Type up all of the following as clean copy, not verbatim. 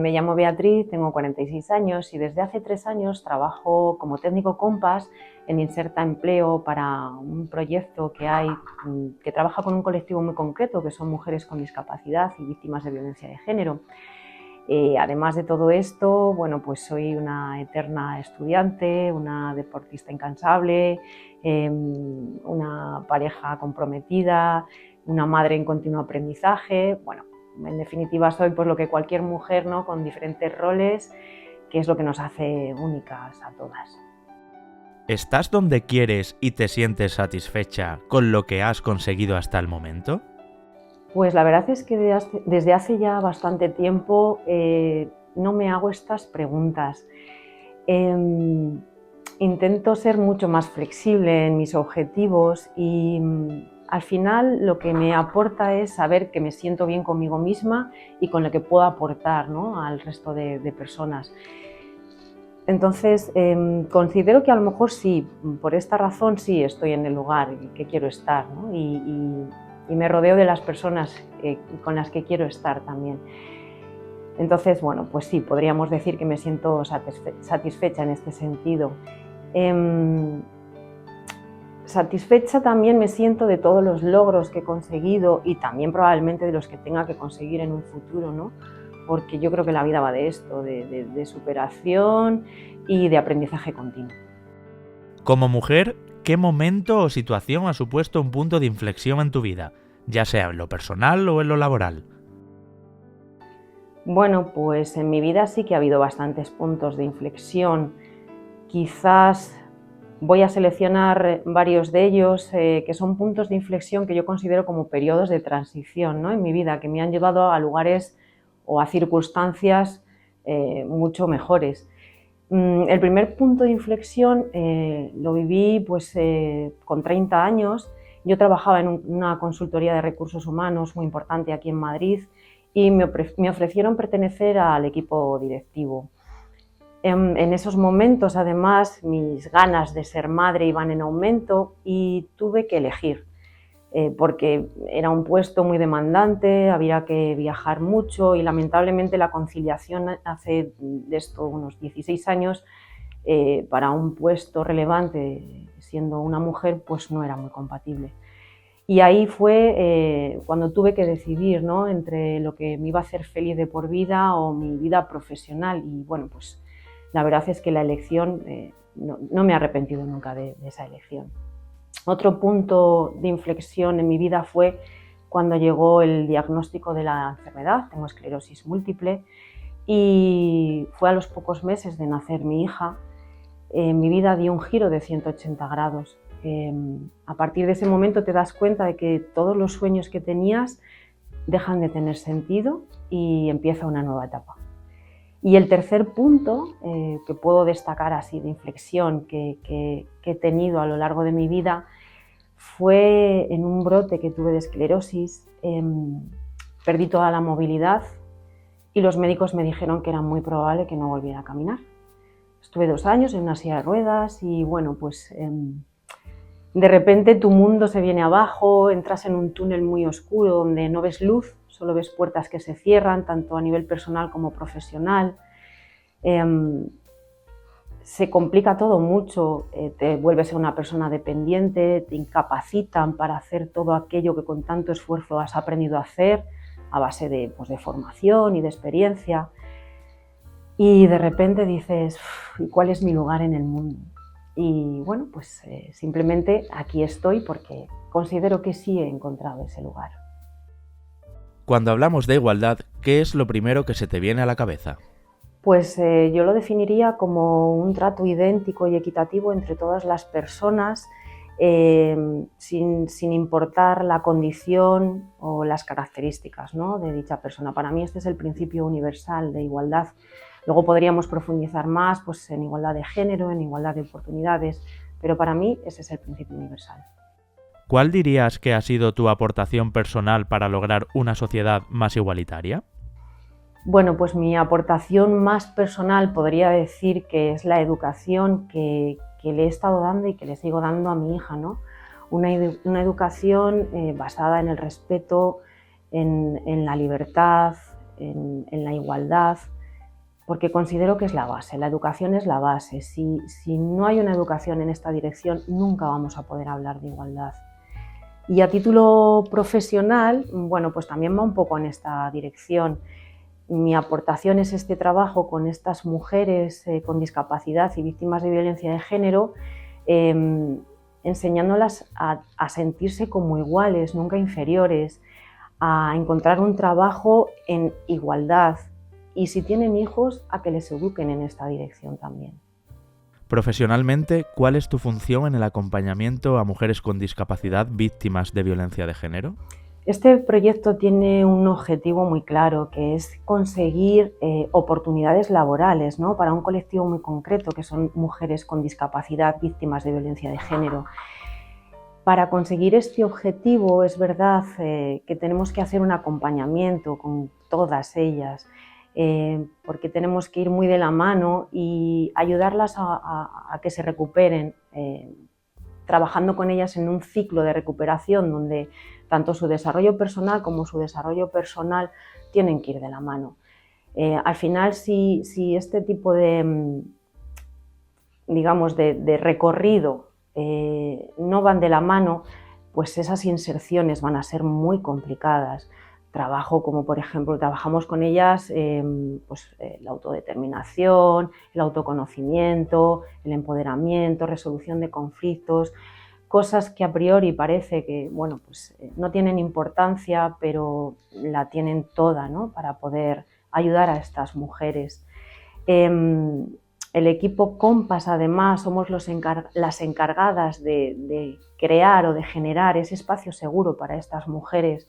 Me llamo Beatriz, tengo 46 años y desde hace 3 años trabajo como técnico Compass en Inserta Empleo para un proyecto que hay que trabaja con un colectivo muy concreto, que son mujeres con discapacidad y víctimas de violencia de género. Además de todo esto, bueno, pues soy una eterna estudiante, una deportista incansable, una pareja comprometida, una madre en continuo aprendizaje. Bueno, en definitiva soy pues lo que cualquier mujer, ¿no?, con diferentes roles, que es lo que nos hace únicas a todas. ¿Estás donde quieres y te sientes satisfecha con lo que has conseguido hasta el momento? Pues la verdad es que desde hace ya bastante tiempo no me hago estas preguntas. Intento ser mucho más flexible en mis objetivos y al final lo que me aporta es saber que me siento bien conmigo misma y con lo que puedo aportar, ¿no?, al resto de personas. Entonces, considero que a lo mejor sí, por esta razón sí estoy en el lugar que quiero estar, ¿no? Y me rodeo de las personas con las que quiero estar también. Entonces, bueno, pues sí, podríamos decir que me siento satisfecha en este sentido. Satisfecha también me siento de todos los logros que he conseguido y también probablemente de los que tenga que conseguir en un futuro, ¿no? Porque yo creo que la vida va de esto, de superación y de aprendizaje continuo. Como mujer, ¿qué momento o situación ha supuesto un punto de inflexión en tu vida, ya sea en lo personal o en lo laboral? Bueno, pues en mi vida sí que ha habido bastantes puntos de inflexión. Quizás voy a seleccionar varios de ellos, que son puntos de inflexión que yo considero como periodos de transición, ¿no?, en mi vida, que me han llevado a lugares o a circunstancias mucho mejores. El primer punto de inflexión lo viví pues, con 30 años. Yo trabajaba en una consultoría de recursos humanos muy importante aquí en Madrid y me ofrecieron pertenecer al equipo directivo. En esos momentos, además, mis ganas de ser madre iban en aumento y tuve que elegir, porque era un puesto muy demandante, había que viajar mucho y lamentablemente la conciliación hace de esto unos 16 años para un puesto relevante siendo una mujer pues no era muy compatible. Y ahí fue cuando tuve que decidir, ¿no?, entre lo que me iba a hacer feliz de por vida o mi vida profesional y bueno, pues la verdad es que la elección, no me he arrepentido nunca de esa elección. Otro punto de inflexión en mi vida fue cuando llegó el diagnóstico de la enfermedad, tengo esclerosis múltiple, y fue a los pocos meses de nacer mi hija. Mi vida dio un giro de 180 grados. A partir de ese momento te das cuenta de que todos los sueños que tenías dejan de tener sentido y empieza una nueva etapa. Y el tercer punto que puedo destacar así de inflexión que he tenido a lo largo de mi vida fue en un brote que tuve de esclerosis. Perdí toda la movilidad y los médicos me dijeron que era muy probable que no volviera a caminar. Estuve 2 años en una silla de ruedas y bueno, pues de repente tu mundo se viene abajo, entras en un túnel muy oscuro donde no ves luz, solo ves puertas que se cierran, tanto a nivel personal como profesional. Se complica todo mucho, te vuelves una persona dependiente, te incapacitan para hacer todo aquello que con tanto esfuerzo has aprendido a hacer a base de, pues, de formación y de experiencia. Y de repente dices, ¿y cuál es mi lugar en el mundo? Y bueno, pues simplemente aquí estoy porque considero que sí he encontrado ese lugar. Cuando hablamos de igualdad, ¿qué es lo primero que se te viene a la cabeza? Pues yo lo definiría como un trato idéntico y equitativo entre todas las personas, sin importar la condición o las características, ¿no?, de dicha persona. Para mí este es el principio universal de igualdad. Luego podríamos profundizar más pues, en igualdad de género, en igualdad de oportunidades, pero para mí ese es el principio universal. ¿Cuál dirías que ha sido tu aportación personal para lograr una sociedad más igualitaria? Bueno, pues mi aportación más personal podría decir que es la educación que le he estado dando y que le sigo dando a mi hija, ¿no? Una educación basada en el respeto, en la libertad, en la igualdad, porque considero que es la base, la educación es la base. Si no hay una educación en esta dirección, nunca vamos a poder hablar de igualdad. Y a título profesional, bueno, pues también va un poco en esta dirección. Mi aportación es este trabajo con estas mujeres con discapacidad y víctimas de violencia de género, enseñándolas a sentirse como iguales, nunca inferiores, a encontrar un trabajo en igualdad y si tienen hijos, a que les eduquen en esta dirección también. Profesionalmente, ¿cuál es tu función en el acompañamiento a mujeres con discapacidad víctimas de violencia de género? Este proyecto tiene un objetivo muy claro, que es conseguir oportunidades laborales, ¿no?, para un colectivo muy concreto, que son mujeres con discapacidad víctimas de violencia de género. Para conseguir este objetivo es verdad que tenemos que hacer un acompañamiento con todas ellas, porque tenemos que ir muy de la mano y ayudarlas a que se recuperen, trabajando con ellas en un ciclo de recuperación donde tanto su desarrollo personal como su desarrollo personal tienen que ir de la mano. Al final, si este tipo de, digamos, de recorrido no van de la mano, pues esas inserciones van a ser muy complicadas. Como por ejemplo, trabajamos con ellas pues, la autodeterminación, el autoconocimiento, el empoderamiento, resolución de conflictos, cosas que a priori parece que bueno, pues, no tienen importancia, pero la tienen toda, ¿no?, para poder ayudar a estas mujeres. El equipo Compass, además, somos las encargadas de crear o de generar ese espacio seguro para estas mujeres,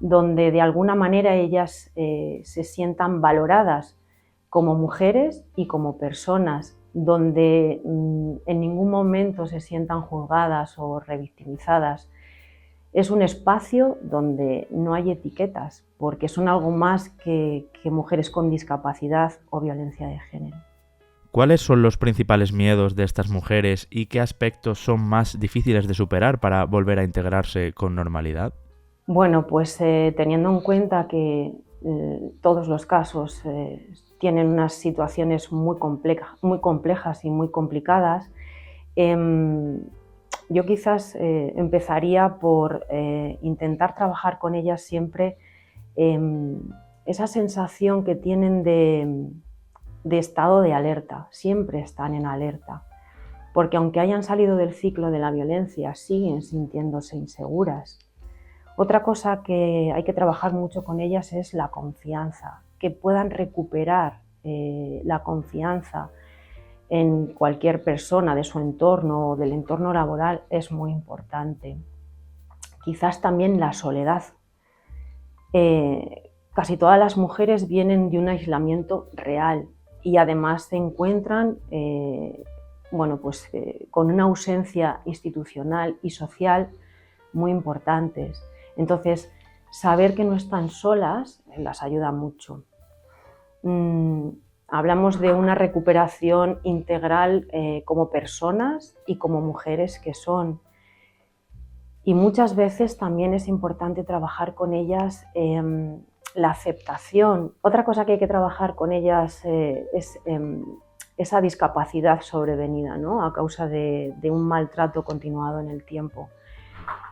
donde de alguna manera ellas se sientan valoradas como mujeres y como personas, donde en ningún momento se sientan juzgadas o revictimizadas. Es un espacio donde no hay etiquetas, porque son algo más que mujeres con discapacidad o violencia de género. ¿Cuáles son los principales miedos de estas mujeres y qué aspectos son más difíciles de superar para volver a integrarse con normalidad? Bueno, pues teniendo en cuenta que todos los casos tienen unas situaciones muy complejas y muy complicadas, yo quizás empezaría por intentar trabajar con ellas siempre esa sensación que tienen de estado de alerta, siempre están en alerta, porque aunque hayan salido del ciclo de la violencia, siguen sintiéndose inseguras. Otra cosa que hay que trabajar mucho con ellas es la confianza, que puedan recuperar la confianza en cualquier persona de su entorno o del entorno laboral es muy importante. Quizás también la soledad. Casi todas las mujeres vienen de un aislamiento real y además se encuentran con una ausencia institucional y social muy importantes. Entonces, saber que no están solas las ayuda mucho. Hablamos de una recuperación integral como personas y como mujeres que son. Y muchas veces también es importante trabajar con ellas la aceptación. Otra cosa que hay que trabajar con ellas es esa discapacidad sobrevenida, ¿no?, a causa de un maltrato continuado en el tiempo.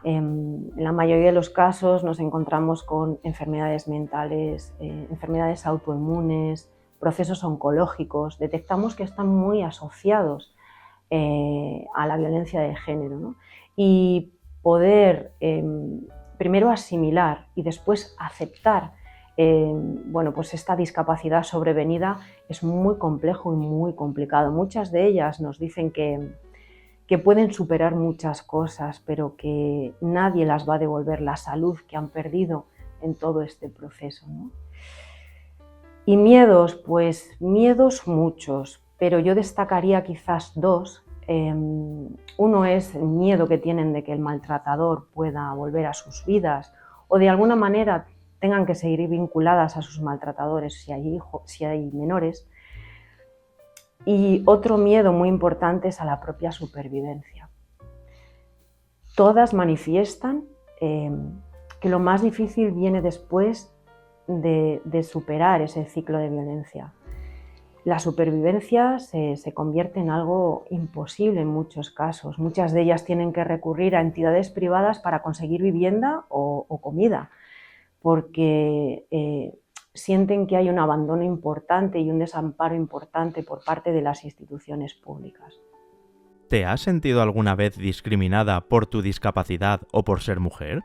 En la mayoría de los casos nos encontramos con enfermedades mentales, enfermedades autoinmunes, procesos oncológicos. Detectamos que están muy asociados a la violencia de género, ¿no? Y poder primero asimilar y después aceptar pues esta discapacidad sobrevenida es muy complejo y muy complicado. Muchas de ellas nos dicen que pueden superar muchas cosas, pero que nadie las va a devolver la salud que han perdido en todo este proceso, ¿no? Y miedos, pues miedos muchos, pero yo destacaría quizás dos. Uno es el miedo que tienen de que el maltratador pueda volver a sus vidas o de alguna manera tengan que seguir vinculadas a sus maltratadores si hay menores. Y otro miedo muy importante es a la propia supervivencia. Todas manifiestan que lo más difícil viene después de superar ese ciclo de violencia. la supervivencia se convierte en algo imposible en muchos casos. Muchas de ellas tienen que recurrir a entidades privadas para conseguir vivienda o comida, porque sienten que hay un abandono importante y un desamparo importante por parte de las instituciones públicas. ¿Te has sentido alguna vez discriminada por tu discapacidad o por ser mujer?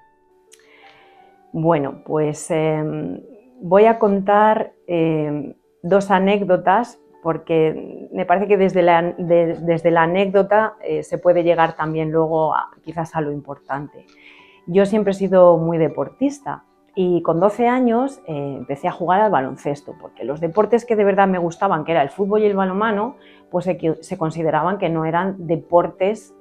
Bueno, pues voy a contar dos anécdotas, porque me parece que desde la anécdota se puede llegar también luego quizás a lo importante. Yo siempre he sido muy deportista y con 12 años empecé a jugar al baloncesto, porque los deportes que de verdad me gustaban, que era el fútbol y el balonmano, pues se consideraban que no eran deportes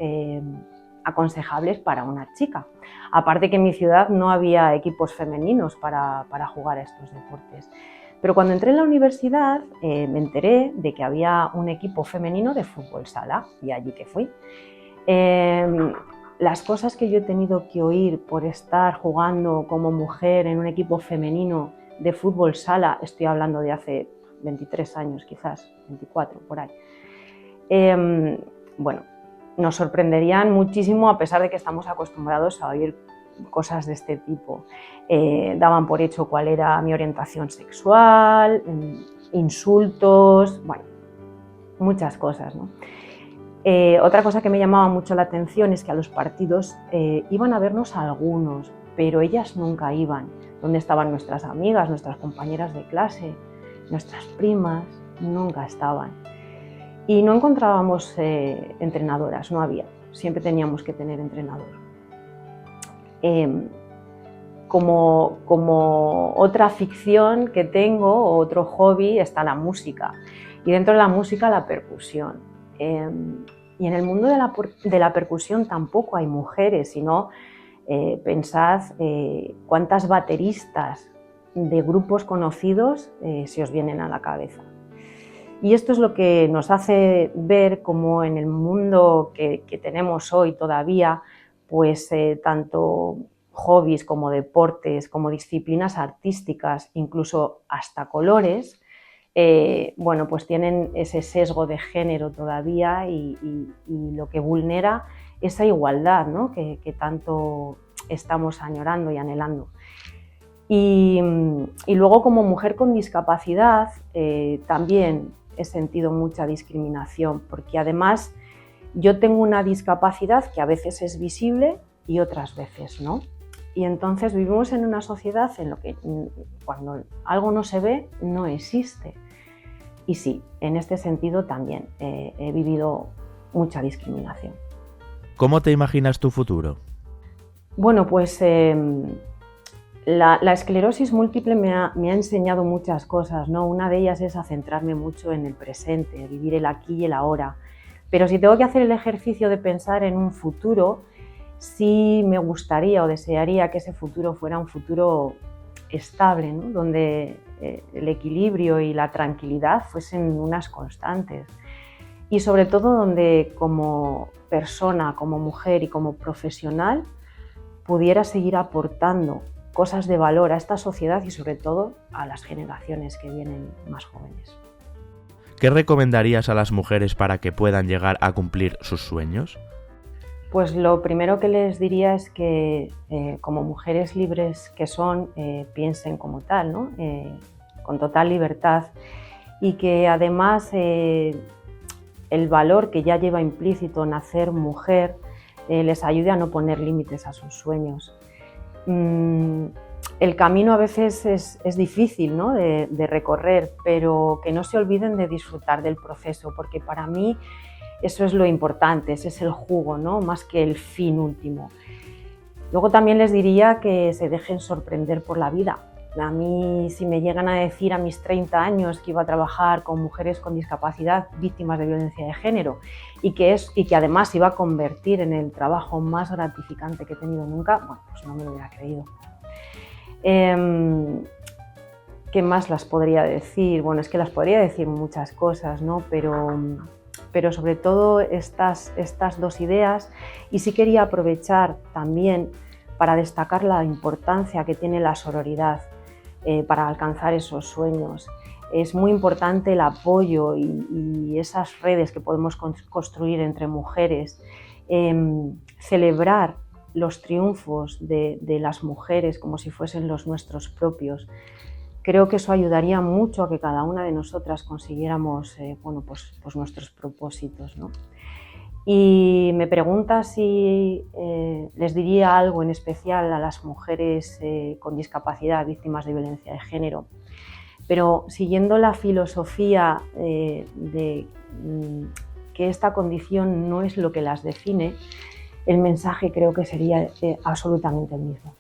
aconsejables para una chica. Aparte que en mi ciudad no había equipos femeninos para jugar a estos deportes. Pero cuando entré en la universidad me enteré de que había un equipo femenino de fútbol sala y allí que fui. Las cosas que yo he tenido que oír por estar jugando como mujer en un equipo femenino de fútbol sala, estoy hablando de hace 23 años quizás, 24 por ahí, bueno, nos sorprenderían muchísimo a pesar de que estamos acostumbrados a oír cosas de este tipo. Daban por hecho cuál era mi orientación sexual, insultos, bueno, muchas cosas, ¿no? Otra cosa que me llamaba mucho la atención es que a los partidos iban a vernos algunos, pero ellas nunca iban. ¿Dónde estaban nuestras amigas, nuestras compañeras de clase, nuestras primas? Nunca estaban. Y no encontrábamos entrenadoras, no había. Siempre teníamos que tener entrenador. Como otra afición que tengo, o otro hobby, está la música. Y dentro de la música, la percusión. Y en el mundo de la percusión tampoco hay mujeres, sino pensad cuántas bateristas de grupos conocidos se os vienen a la cabeza. Y esto es lo que nos hace ver cómo en el mundo que tenemos hoy todavía, pues tanto hobbies como deportes, como disciplinas artísticas, incluso hasta colores, bueno, pues tienen ese sesgo de género todavía y lo que vulnera esa igualdad, ¿no? que tanto estamos añorando y anhelando. Y luego, como mujer con discapacidad, también he sentido mucha discriminación, porque además yo tengo una discapacidad que a veces es visible y otras veces no. Y entonces vivimos en una sociedad en la que cuando algo no se ve, no existe. Y sí, en este sentido también he vivido mucha discriminación. ¿Cómo te imaginas tu futuro? Bueno, pues la esclerosis múltiple me ha enseñado muchas cosas, ¿no? Una de ellas es a centrarme mucho en el presente, vivir el aquí y el ahora. Pero si tengo que hacer el ejercicio de pensar en un futuro, sí me gustaría o desearía que ese futuro fuera un futuro estable, ¿no? Donde el equilibrio y la tranquilidad fuesen unas constantes. Y sobre todo donde como persona, como mujer y como profesional pudiera seguir aportando cosas de valor a esta sociedad y sobre todo a las generaciones que vienen más jóvenes. ¿Qué recomendarías a las mujeres para que puedan llegar a cumplir sus sueños? Pues lo primero que les diría es que como mujeres libres que son, piensen como tal, ¿no? Con total libertad, y que además el valor que ya lleva implícito nacer mujer les ayude a no poner límites a sus sueños. El camino a veces es difícil, ¿no? de recorrer, pero que no se olviden de disfrutar del proceso, porque para mí eso es lo importante, ese es el jugo, ¿no? Más que el fin último. Luego también les diría que se dejen sorprender por la vida. A mí, si me llegan a decir a mis 30 años que iba a trabajar con mujeres con discapacidad víctimas de violencia de género y que además iba a convertir en el trabajo más gratificante que he tenido nunca, bueno, pues no me lo hubiera creído. ¿Qué más las podría decir? Bueno, es que las podría decir muchas cosas, ¿no? Pero sobre todo estas dos ideas, y sí quería aprovechar también para destacar la importancia que tiene la sororidad para alcanzar esos sueños. es muy importante el apoyo y esas redes que podemos construir entre mujeres, celebrar los triunfos de las mujeres como si fuesen los nuestros propios. Creo que eso ayudaría mucho a que cada una de nosotras consiguiéramos pues nuestros propósitos, ¿no? Y me pregunta si les diría algo en especial a las mujeres con discapacidad, víctimas de violencia de género. Pero siguiendo la filosofía de que esta condición no es lo que las define, el mensaje creo que sería absolutamente el mismo.